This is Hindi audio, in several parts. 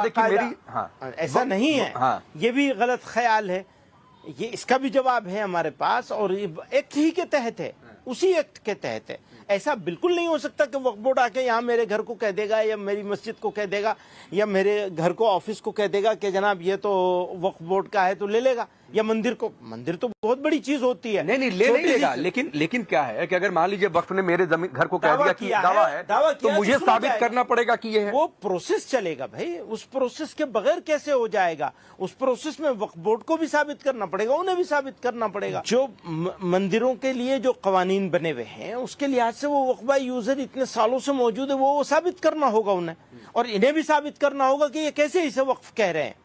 देखिए मेरी ऐसा नहीं है। हाँ। ये भी गलत ख्याल है, ये इसका भी जवाब है हमारे पास, और ये एक्ट ही के तहत है, उसी एक्ट के तहत है। ऐसा बिल्कुल नहीं हो सकता कि वक्फ बोर्ड आके यहाँ मेरे घर को कह देगा या मेरी मस्जिद को कह देगा या मेरे घर को ऑफिस को कह देगा कि जनाब ये तो वक्फ बोर्ड का है तो ले लेगा, या मंदिर को। मंदिर तो बहुत बड़ी चीज होती है। नहीं ले नहीं लेगा, लेकिन क्या है कि अगर मान लीजिए वक्फ ने मेरे जमीन घर को कह दिया कि दावा है तो मुझे साबित करना पड़ेगा कि ये है। वो प्रोसेस चलेगा भाई, उस प्रोसेस के बगैर कैसे हो जाएगा? उस प्रोसेस में वक्फ बोर्ड को भी साबित करना पड़ेगा, उन्हें भी साबित करना पड़ेगा। जो मंदिरों के लिए जो कवानीन बने हुए हैं उसके लिहाज से वो वक्फ बाय यूजर इतने सालों से मौजूद है, वो साबित करना होगा उन्हें, और इन्हें भी साबित करना होगा कि ये कैसे इसे वक्फ कह रहे हैं।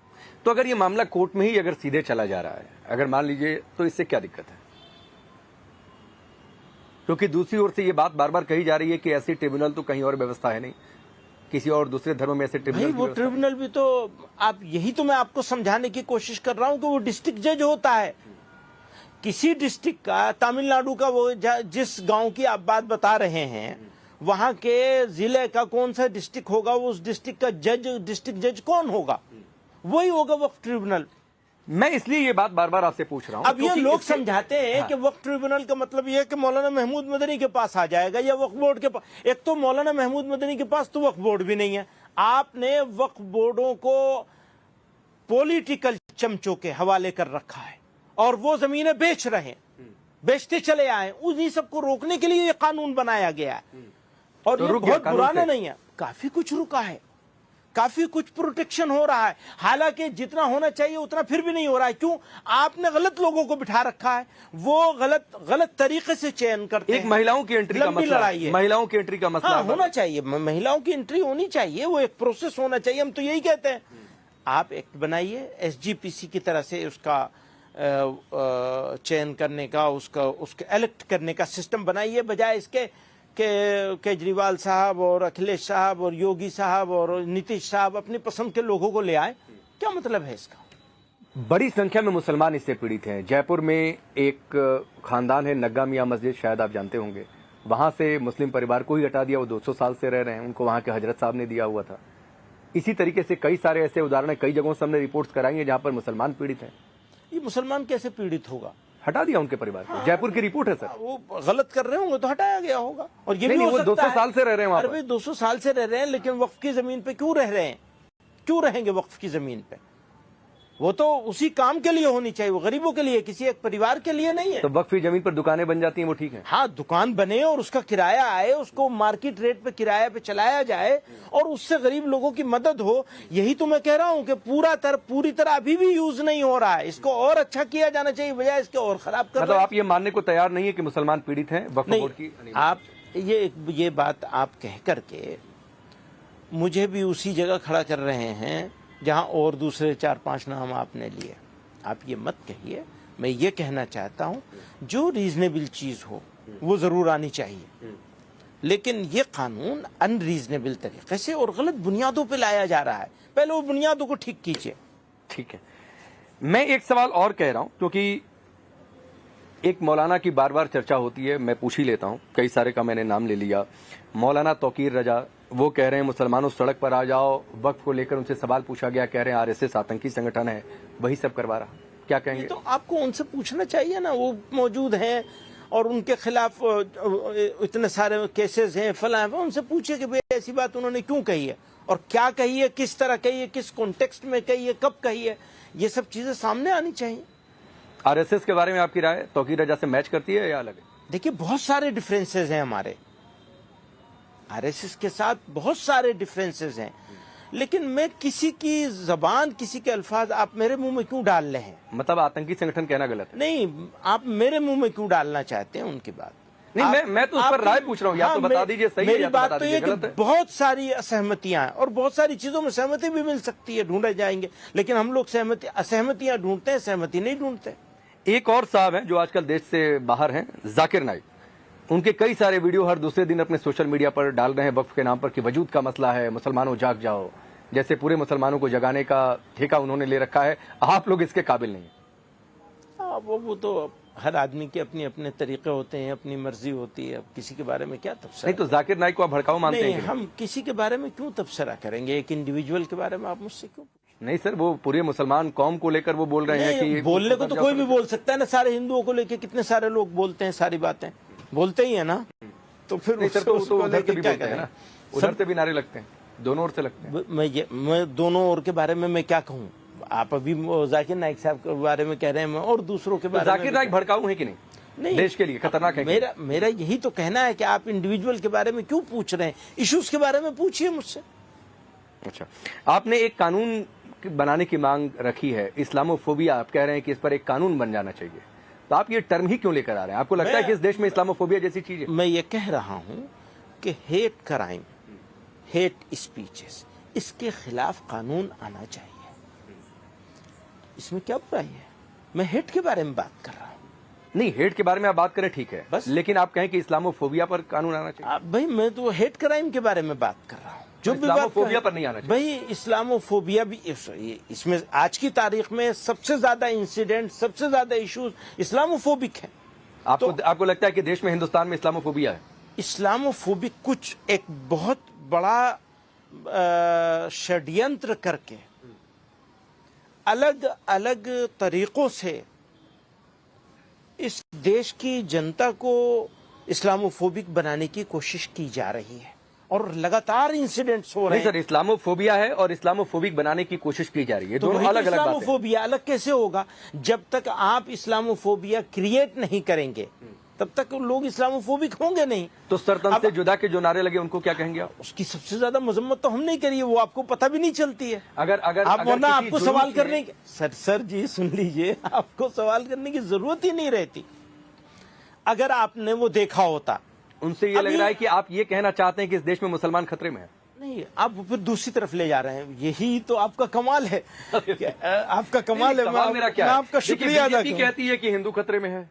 तो अगर ये मामला कोर्ट में ही अगर सीधे चला जा रहा है, अगर मान लीजिए, तो इससे क्या दिक्कत है? क्योंकि दूसरी ओर से ये बात बार बार कही जा रही है कि ऐसी ट्रिब्यूनल तो कहीं और व्यवस्था है नहीं, किसी और दूसरे धर्म में ऐसे ट्रिब्यूनल। वो ट्रिब्यूनल भी तो आप, यही तो मैं आपको समझाने की कोशिश कर रहा हूं कि वो डिस्ट्रिक्ट जज होता है किसी डिस्ट्रिक्ट का। तमिलनाडु का वो जिस गांव की आप बात बता रहे हैं, वहां के जिले का कौन सा डिस्ट्रिक्ट होगा, वो उस डिस्ट्रिक्ट का जज, डिस्ट्रिक्ट जज कौन होगा? वही होगा वक्फ ट्रिब्यूनल। मैं इसलिए ये बात बार बार आपसे पूछ रहा हूं। अब ये लोग समझाते हैं कि वक्फ ट्रिब्यूनल का मतलब ये है कि मौलाना महमूद मदनी के पास आ जाएगा या वक्फ बोर्ड के पास। एक तो मौलाना महमूद मदनी के पास तो वक्फ बोर्ड भी नहीं है। आपने वक्फ बोर्डों को पॉलिटिकल चमचों के हवाले कर रखा है और वो जमीनें बेच रहे हैं, बेचते चले आए। उन्हीं सबको रोकने के लिए ये कानून बनाया गया है, और ये बहुत पुराना नहीं है, काफी कुछ रुका है, काफी कुछ प्रोटेक्शन हो रहा है। हालांकि जितना होना चाहिए उतना फिर भी नहीं हो रहा है। क्यों? आपने गलत लोगों को बिठा रखा है, वो गलत तरीके से चयन करते हैं। एक महिलाओं की एंट्री का मसला है, महिलाओं की एंट्री का मसला। हाँ, होना चाहिए, महिलाओं की एंट्री होनी चाहिए, वो एक प्रोसेस होना चाहिए। हम तो यही कहते हैं, आप एक्ट बनाइए SGPC की तरह से, उसका चयन करने का, उसके इलेक्ट करने का सिस्टम बनाइए, बजाय इसके के केजरीवाल साहब और अखिलेश साहब और योगी साहब और नीतीश साहब अपनी पसंद के लोगों को ले आए। क्या मतलब है इसका? बड़ी संख्या में मुसलमान इससे पीड़ित हैं। जयपुर में एक खानदान है, नग्गा मियां मस्जिद, शायद आप जानते होंगे। वहां से मुस्लिम परिवार को ही हटा दिया, वो 200 साल से रह रहे हैं, उनको वहां के हजरत साहब ने दिया हुआ था। इसी तरीके से कई सारे ऐसे उदाहरण कई जगहों से हमने रिपोर्ट्स कराई हैं जहां पर मुसलमान पीड़ित हैं। ये मुसलमान कैसे पीड़ित होगा? हटा दिया उनके परिवार को। जयपुर की रिपोर्ट है सर। वो गलत कर रहे होंगे तो हटाया गया होगा। और ये भी वो 200 साल से रह रहे हैं वहां पर। 200 साल से रह रहे हैं, लेकिन वक्फ की जमीन पे क्यों रह रहे हैं? क्यों रहेंगे वक्फ की जमीन पे? वो तो उसी काम के लिए होनी चाहिए, वो गरीबों के लिए, किसी एक परिवार के लिए नहीं है। तो वक्फ की जमीन पर दुकानें बन जाती हैं, वो ठीक है? हाँ, दुकान बने और उसका किराया आए, उसको मार्केट रेट पे किराया पे चलाया जाए और उससे गरीब लोगों की मदद हो। यही तो मैं कह रहा हूँ कि पूरी तरह अभी भी यूज नहीं हो रहा है। इसको और अच्छा किया जाना चाहिए, बजाय इसके और खराब कर। मतलब आप ये मानने को तैयार नहीं है कि मुसलमान पीड़ित हैं वक्फ बोर्ड की? आप ये बात आप कह करके मुझे भी उसी जगह खड़ा कर रहे हैं जहां और दूसरे 4-5 नाम आपने लिए। आप ये मत कहिए। मैं ये कहना चाहता हूं, जो रीजनेबल चीज हो वो जरूर आनी चाहिए, लेकिन ये कानून अनरीजनेबल तरीके से और गलत बुनियादों पे लाया जा रहा है। पहले वो बुनियादों को ठीक कीजिए। ठीक है, मैं एक सवाल और कह रहा हूं, क्योंकि एक मौलाना की बार बार चर्चा होती है, मैं पूछ ही लेता हूं। कई सारे का मैंने नाम ले लिया। मौलाना तौकीर रजा, वो कह रहे हैं मुसलमानों सड़क पर आ जाओ। वक्फ को लेकर उनसे सवाल पूछा गया, कह रहे हैं RSS आतंकी संगठन है, वही सब करवा रहा। क्या कहेंगे? तो आपको उनसे पूछना चाहिए ना, वो मौजूद हैं और उनके खिलाफ इतने सारे केसेस हैं, फला है, उनसे पूछिए कि भाई ऐसी बात उन्होंने क्यों कही है और क्या कही है, किस तरह कही है, किस कॉन्टेक्स्ट में कही है, कब कही है। ये सब चीजें सामने आनी चाहिए। RSS के बारे में आपकी राय तौकीर रजा से मैच करती है या अलग है? देखिए, बहुत सारे डिफरेंसेस हैं हमारे RSS के साथ, बहुत सारे डिफरेंसेस हैं, लेकिन मैं किसी की जबान, किसी के अल्फाज आप मेरे मुंह में क्यों डाल रहे हैं? मतलब आतंकी संगठन कहना गलत है? नहीं, आप मेरे मुंह में क्यों डालना चाहते हैं उनकी बात? नहीं, मैं तो उस पर राय पूछ रहा हूँ। या तो बता दीजिए सही है या तो बता दीजिए गलत है। बहुत सारी असहमतियां हैं और बहुत सारी चीजों में सहमति भी मिल सकती है, ढूंढे जाएंगे, लेकिन हम लोग असहमतियां ढूंढते हैं, सहमति नहीं ढूंढते। एक और साहब हैं जो आजकल देश से बाहर हैं, जाकिर नाइक। उनके कई सारे वीडियो हर दूसरे दिन अपने सोशल मीडिया पर डाल रहे हैं वक्फ के नाम पर कि वजूद का मसला है, मुसलमानों जाग जाओ, जैसे पूरे मुसलमानों को जगाने का ठेका उन्होंने ले रखा है। आप लोग इसके काबिल नहीं है। वो तो हर आदमी के अपने अपने तरीके होते हैं, अपनी मर्जी होती है। अब किसी के बारे में क्या तबसरा? नहीं तो जाकिर नाइक को आप भड़काऊ मानते नहीं, हैं कि हम किसी के बारे में क्यों तबसरा करेंगे? एक इंडिविजुअल के बारे में आप मुझसे क्यों? नहीं सर, वो पूरे मुसलमान कौम को लेकर वो बोल रहे हैं कि बोलने को तो कोई भी बोल सकता है ना। सारे हिंदुओं को लेकर कितने सारे लोग बोलते हैं, सारी बातें बोलते ही है ना। तो फिर नहीं सर, तो उधर से भी बोलते हैं ना, उधर से भी नारे लगते हैं, दोनों ओर से लगते हैं। मैं दोनों ओर के बारे में मैं क्या कहूँ? आप अभी जाकिर नाइक साहब के बारे में कह रहे हैं, मैं और दूसरों के बारे में। जाकिर नाइक भड़काऊ है कि नहीं? देश के लिए खतरनाक है? मेरा यही तो कहना है कि आप इंडिविजुअल के बारे में क्यों पूछ रहे हैं? इश्यूज के बारे में पूछिए मुझसे। अच्छा, आपने एक कानून बनाने की मांग रखी है, इस्लामोफोबिया, आप कह रहे हैं कि इस पर एक कानून बन जाना चाहिए, तो आप ये टर्म ही क्यों लेकर आ रहे हैं? आपको लगता है कि इस देश में इस्लामोफोबिया जैसी चीज है? मैं ये कह रहा हूं कि हेट क्राइम, हेट स्पीचेस, इसके खिलाफ कानून आना चाहिए। इसमें क्या बुराई है? मैं हेट के बारे में बात कर रहा हूं। नहीं, हेट के बारे में आप बात करें, ठीक है, बस। लेकिन आप कहें कि इस्लामोफोबिया पर कानून आना चाहिए। भाई मैं तो हेट क्राइम के बारे में बात कर रहा हूं। जो भी बात इस्लामोफोबिया पर नहीं आना चाहिए। भाई इस्लामोफोबिया भी इसमें आज की तारीख में सबसे ज्यादा इंसिडेंट, सबसे ज्यादा इश्यूज इस्लामोफोबिक है। आपको लगता है कि देश में, हिंदुस्तान में इस्लामोफोबिया है? इस्लामोफोबिक कुछ एक बहुत बड़ा षड्यंत्र करके अलग अलग तरीकों से इस देश की जनता को इस्लामोफोबिक बनाने की कोशिश की जा रही है और लगातार इंसिडेंट्स हो रहे हैं। नहीं सर, इस्लामोफोबिया है और इस्लामोफोबिक बनाने की कोशिश की जा रही है, दोनों अलग अलग बातें हैं। इस्लामोफोबिया अलग कैसे होगा? जब तक आप इस्लामोफोबिया क्रिएट नहीं करेंगे तब तक लोग इस्लामोफोबिक होंगे नहीं। तो सरतन से जुदा के जो नारे लगे उनको क्या कहेंगे आप? उसकी सबसे ज्यादा मजम्मत तो हम नहीं करिए, वो आपको पता भी नहीं चलती है। अगर आप वरना आपको सवाल करने की सर जी सुन लीजिए, आपको सवाल करने की जरूरत ही नहीं रहती अगर आपने वो देखा होता। उनसे ये लग रहा है कि आप ये कहना चाहते हैं कि इस देश में मुसलमान खतरे में है। नहीं, आप फिर दूसरी तरफ ले जा रहे हैं। यही तो आपका कमाल है। आपका कमाल है। मेरा क्या मैं है? आपका शुक्रिया अदा बीजेपी कहती है कि हिंदू खतरे में है,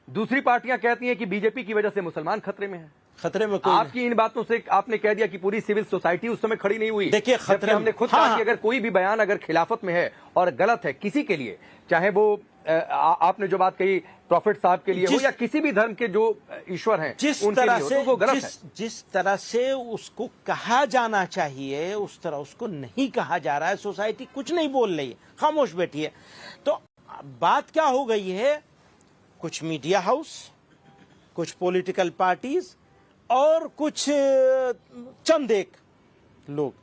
दूसरी पार्टियां कहती हैं कि बीजेपी की वजह से मुसलमान खतरे में है। खतरे में कोई आपकी इन बातों से आपने कह दिया कि पूरी सिविल सोसाइटी उस समय खड़ी नहीं हुई। देखिए, खतरे हमने खुद कहा कि अगर कोई भी बयान अगर खिलाफत में है और गलत है किसी के लिए, चाहे वो आपने जो बात कही प्रॉफिट साहब के लिए हो या किसी भी धर्म के जो ईश्वर हैं जिस उनके तरह लिए हो, से तो वो गलत है। जिस तरह से उसको कहा जाना चाहिए उस तरह उसको नहीं कहा जा रहा है। सोसाइटी कुछ नहीं बोल रही है, खामोश बैठी है। तो बात क्या हो गई है? कुछ मीडिया हाउस, कुछ पॉलिटिकल पार्टीज और कुछ चंद एक लोग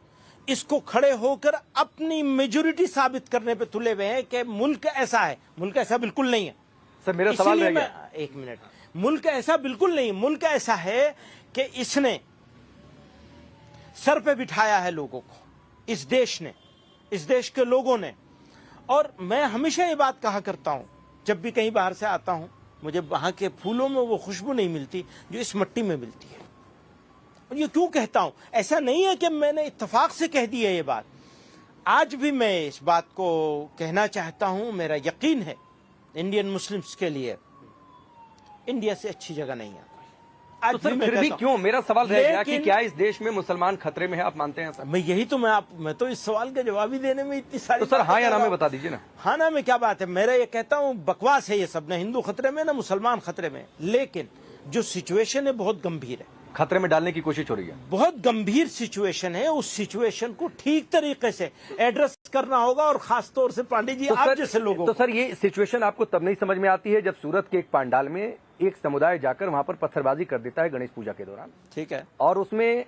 इसको खड़े होकर अपनी मेजोरिटी साबित करने पे तुले हुए हैं कि मुल्क ऐसा है। मुल्क ऐसा बिल्कुल नहीं है। सर मेरा सवाल रह गया। एक मिनट, मुल्क ऐसा बिल्कुल नहीं। मुल्क ऐसा है कि इसने सर पे बिठाया है लोगों को, इस देश ने, इस देश के लोगों ने। और मैं हमेशा ये बात कहा करता हूं, जब भी कहीं बाहर से आता हूं, मुझे वहां के फूलों में वो खुशबू नहीं मिलती जो इस मिट्टी में मिलती है। और ये क्यों कहता हूं? ऐसा नहीं है कि मैंने इत्तेफाक से कह दी है ये बात। आज भी मैं इस बात को कहना चाहता हूं। मेरा यकीन है इंडियन मुस्लिम्स के लिए इंडिया से अच्छी जगह नहीं है कोई। आज तो सर फिर भी क्यों, मेरा सवाल रह गया कि क्या इस देश में मुसलमान खतरे में है? आप मानते हैं सर? मैं यही तो मैं तो इस सवाल का जवाब ही देने में इतनी सारी। तो सर हाँ या ना में बता दीजिए ना। हाँ ना में क्या बात है? मेरा ये कहता हूँ बकवास है ये सब। ना हिंदू खतरे में ना मुसलमान खतरे में। लेकिन जो सिचुएशन है बहुत गंभीर है। खतरे में डालने की कोशिश हो रही है। बहुत गंभीर सिचुएशन है। उस सिचुएशन को ठीक तरीके से एड्रेस करना होगा और खास तौर से पांडे जी आप जैसे लोगों। तो सर ये सिचुएशन आपको तब नहीं समझ में आती है जब सूरत के एक पंडाल में एक समुदाय जाकर वहां पर पत्थरबाजी कर देता है गणेश पूजा के दौरान। ठीक है। और उसमें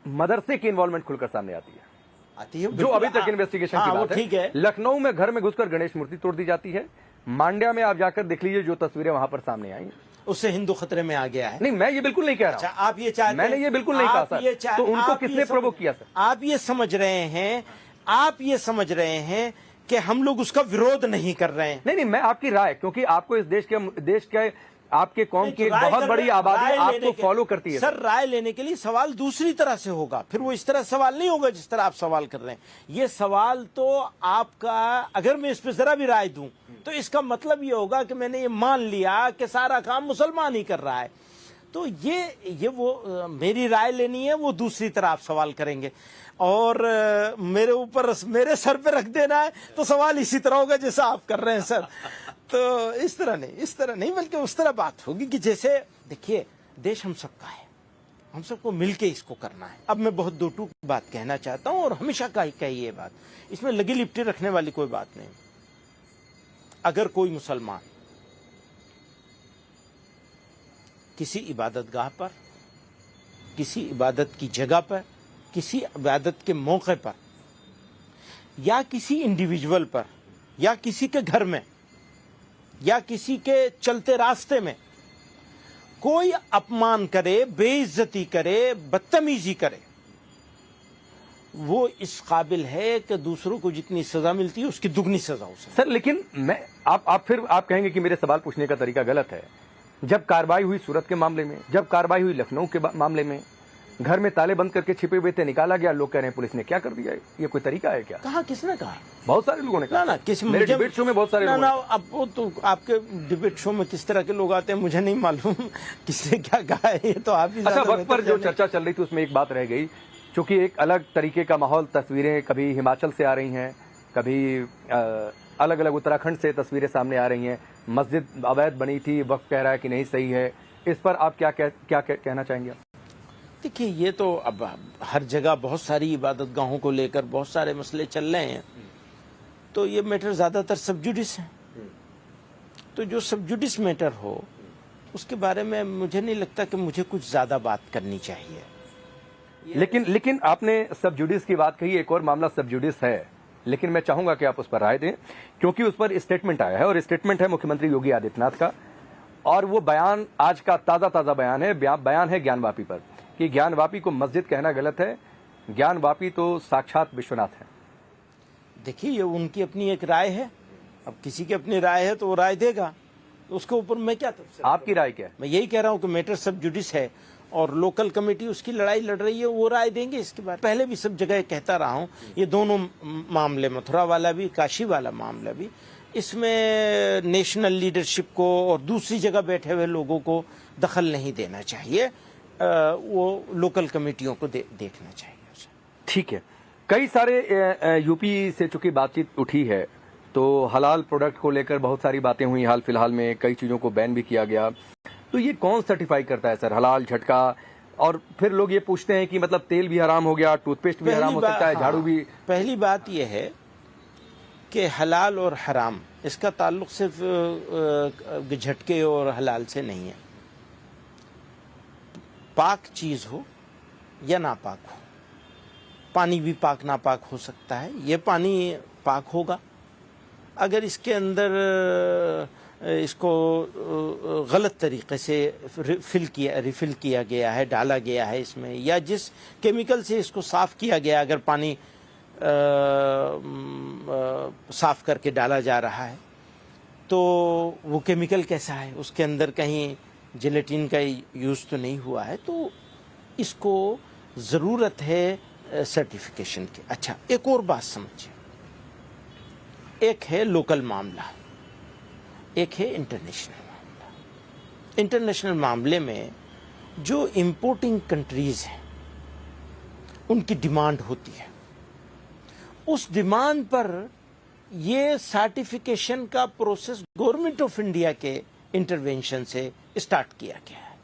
मदरसे की इन्वॉल्वमेंट खुलकर सामने आती है जो अभी तक इन्वेस्टिगेशन की बात है। ठीक है। लखनऊ में घर में घुसकर गणेश मूर्ति तोड़ दी जाती है। मांड्या में आप जाकर देख लीजिए जो तस्वीरें वहां पर सामने आई, उससे हिंदू खतरे में आ गया है। नहीं, मैं ये बिल्कुल नहीं कह रहा। अच्छा, आप ये चाहते हैं? मैंने ये बिल्कुल नहीं कहा सर। तो उनको किसने प्रोवोक किया सर? आप ये समझ रहे हैं, आप ये समझ रहे हैं कि हम लोग उसका विरोध नहीं कर रहे हैं। नहीं, मैं आपकी राय, क्योंकि आपको इस देश के आपके कौम की एक बहुत बड़ी आबादी आपको फॉलो करती है। सर राय लेने के लिए सवाल दूसरी तरह से होगा, फिर वो इस तरह सवाल नहीं होगा जिस तरह आप सवाल कर रहे हैं। ये सवाल तो आपका, अगर मैं इस पर जरा भी राय दूं तो इसका मतलब ये होगा कि मैंने ये मान लिया कि सारा काम मुसलमान ही कर रहा है। तो ये वो मेरी राय लेनी है, वो दूसरी तरह आप सवाल करेंगे और मेरे ऊपर मेरे सर पे रख देना है तो सवाल इसी तरह होगा जैसा आप कर रहे हैं सर। तो इस तरह नहीं बल्कि उस तरह बात होगी कि जैसे देखिए देश हम सबका है, हम सबको मिलके इसको करना है। अब मैं बहुत दो टूक बात कहना चाहता हूं और हमेशा कही ये बात, इसमें लगी लिपटी रखने वाली कोई बात नहीं। अगर कोई मुसलमान किसी इबादतगाह पर, किसी इबादत की जगह पर, किसी इबादत के मौके पर या किसी इंडिविजुअल पर या किसी के घर में या किसी के चलते रास्ते में कोई अपमान करे, बेइज्जती करे, बदतमीजी करे, वो इस काबिल है कि दूसरों को जितनी सजा मिलती है उसकी दुगनी सजा हो सकती सर। लेकिन मैं आप कहेंगे कि मेरे सवाल पूछने का तरीका गलत है। जब कार्रवाई हुई सूरत के मामले में, जब कार्रवाई हुई लखनऊ के मामले में, घर में ताले बंद करके छिपे हुए थे, निकाला गया, लोग कह रहे हैं पुलिस ने क्या कर दिया, ये कोई तरीका है क्या? कहा, किसने कहा? बहुत सारे लोगों ने कहा। ना किसी मेरे डिबेट शो में बहुत सारे लोग। अब वो तो आपके डिबेट शो में किस तरह के लोग आते हैं मुझे नहीं मालूम किसने क्या कहा है, ये तो आप ही। अच्छा, वक्त पर जो चर्चा चल रही थी उसमें एक बात रह गई, क्योंकि एक अलग तरीके का माहौल, तस्वीरें कभी हिमाचल से आ रही हैं, कभी अलग अलग उत्तराखंड से तस्वीरें सामने आ रही हैं। मस्जिद अवैध बनी थी, वक्त कह रहा है कि नहीं सही है। इस पर आप क्या कहना चाहेंगे? देखिए, ये तो अब हर जगह बहुत सारी इबादतगाहों को लेकर बहुत सारे मसले चल रहे हैं, तो ये मैटर ज्यादातर सबजुडिस है। तो जो सबजुडिस मैटर हो उसके बारे में मुझे नहीं लगता कि मुझे कुछ ज्यादा बात करनी चाहिए। लेकिन आपने सबजुडिस की बात कही, एक और मामला सबजुडिस है, लेकिन मैं चाहूंगा कि आप उस पर राय दें, क्योंकि उस पर स्टेटमेंट आया है और स्टेटमेंट है मुख्यमंत्री योगी आदित्यनाथ का। और वो बयान आज का ताजा बयान है, बयान है ज्ञानवापी पर कि ज्ञानवापी को मस्जिद कहना गलत है, ज्ञानवापी तो साक्षात विश्वनाथ है। देखिए, ये उनकी अपनी एक राय है, अब किसी की अपनी राय है तो वो राय देगा, तो उसके ऊपर मैं क्या तफसील। आपकी राय क्या है? मैं यही कह रहा हूं कि मैटर सब जुडिस है और लोकल कमेटी उसकी लड़ाई लड़ रही है, वो राय देंगे इसके बारे में। पहले भी सब जगह कहता रहा हूं, ये दोनों मामले, मथुरा वाला भी, काशी वाला मामला भी, इसमें नेशनल लीडरशिप को और दूसरी जगह बैठे हुए लोगों को दखल नहीं देना चाहिए, वो लोकल कमेटियों को देखना चाहिए। ठीक है। कई सारे यूपी से चूंकि बातचीत उठी है तो हलाल प्रोडक्ट को लेकर बहुत सारी बातें हुई, हाल फिलहाल में कई चीजों को बैन भी किया गया। तो ये कौन सर्टिफाई करता है सर, हलाल, झटका? और फिर लोग ये पूछते हैं कि मतलब तेल भी हराम हो गया, टूथपेस्ट भी हराम हो सकता है, झाड़ू भी। पहली बात यह है कि हलाल और हराम इसका ताल्लुक सिर्फ झटके और हलाल से नहीं है। पाक चीज हो या नापाक हो, पानी भी पाक नापाक हो सकता है। ये पानी पाक होगा अगर इसके अंदर इसको गलत तरीके से रिफिल किया गया है, डाला गया है इसमें, या जिस केमिकल से इसको साफ किया गया, अगर पानी साफ करके डाला जा रहा है तो वो केमिकल कैसा है, उसके अंदर कहीं जेलेटिन का यूज़ तो नहीं हुआ है, तो इसको ज़रूरत है सर्टिफिकेशन की। अच्छा, एक और बात समझिए, एक है लोकल मामला, एक है इंटरनेशनल मामला। इंटरनेशनल मामले में जो इंपोर्टिंग कंट्रीज़ हैं उनकी डिमांड होती है, उस डिमांड पर ये सर्टिफिकेशन का प्रोसेस गवर्नमेंट ऑफ इंडिया के इंटरवेंशन से स्टार्ट किया गया है।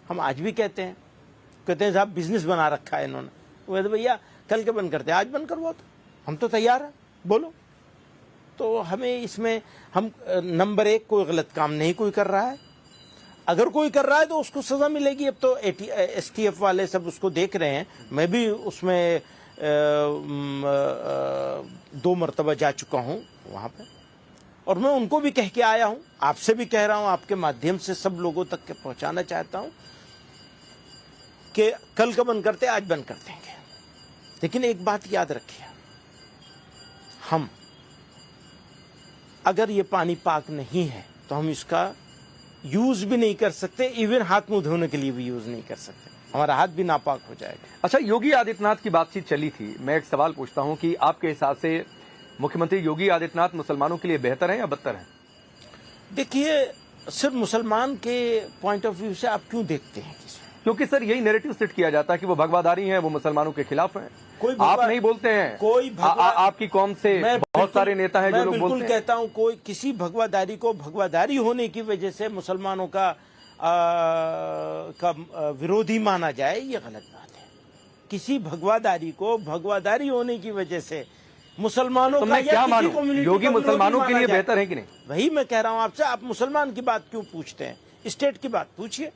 हम आज भी कहते हैं साहब बिजनेस बना रखा है इन्होंने, वो भैया कल के बंद करते हैं, आज बंद करवाओ, तो हम तो तैयार हैं, बोलो। तो हमें इसमें हम नंबर एक, कोई गलत काम नहीं कोई कर रहा है, अगर कोई कर रहा है तो उसको सजा मिलेगी। अब तो STF वाले सब उसको देख रहे हैं, मैं भी उसमें 2 मरतबा जा चुका हूं वहां पे, और मैं उनको भी कह के आया हूं, आपसे भी कह रहा हूं, आपके माध्यम से सब लोगों तक के पहुंचाना चाहता हूं कि कल का बंद करते, आज बंद कर देंगे। लेकिन एक बात याद रखिए, हम अगर ये पानी पाक नहीं है तो हम इसका यूज भी नहीं कर सकते, इवन हाथ मुंह धोने के लिए भी यूज नहीं कर सकते, हमारा हाथ भी नापाक हो जाएगा। अच्छा, योगी आदित्यनाथ की बातचीत चली थी, मैं एक सवाल पूछता हूं कि आपके हिसाब से मुख्यमंत्री योगी आदित्यनाथ मुसलमानों के लिए बेहतर है या बदतर है? देखिए, सिर्फ मुसलमान के पॉइंट ऑफ व्यू से आप क्यों देखते हैं किसी क्योंकि सर यही नैरेटिव सेट किया जाता है कि वो भगवादारी हैं, वो मुसलमानों के खिलाफ हैं। कोई आप भगवा- नहीं बोलते हैं, कोई भगवा- आपकी कौम से मैं बहुत बिल्कुल- सारे नेता हैं जो मैं लोग बिल्कुल बोलते हैं। कहता हूं कोई किसी भगवादारी को भगवादारी होने की वजह से मुसलमानों का विरोधी माना जाए, ये गलत बात है। किसी भगवादारी को भगवादारी होने की वजह से मुसलमानों तो का मैं या क्या किसी मानूं? कम्युनिटी योगी का विरोधी मुसलमानों के माना लिए जाए। बेहतर है कि नहीं? वही मैं कह रहा हूं आपसे, आप मुसलमान की बात क्यों पूछते हैं? स्टेट की बात पूछिए।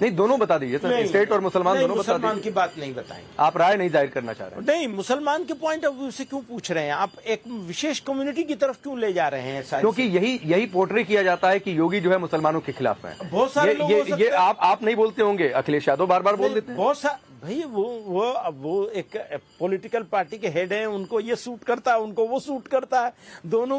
नहीं, दोनों बता दीजिए सर, नहीं, स्टेट और मुसलमान नहीं, दोनों बता मुसलमान दीजिए। की बात नहीं बताएंगे। आप राय नहीं जाहिर करना चाह रहे हैं। नहीं, मुसलमान के पॉइंट ऑफ व्यू से क्यों पूछ रहे हैं? आप एक विशेष कम्युनिटी की तरफ क्यों ले जा रहे हैं? सारी क्योंकि यही पोर्ट्रे किया जाता है कि योगी जो है मुसलमानों के खिलाफ है। बहुत सारे लोग हो सकते ये हैं। आप नहीं बोलते होंगे, अखिलेश यादव बार बार बोल देते हैं। बहुत सा भाई वो एक पॉलिटिकल पार्टी के हेड हैं, उनको ये सूट करता है, उनको वो सूट करता है, दोनों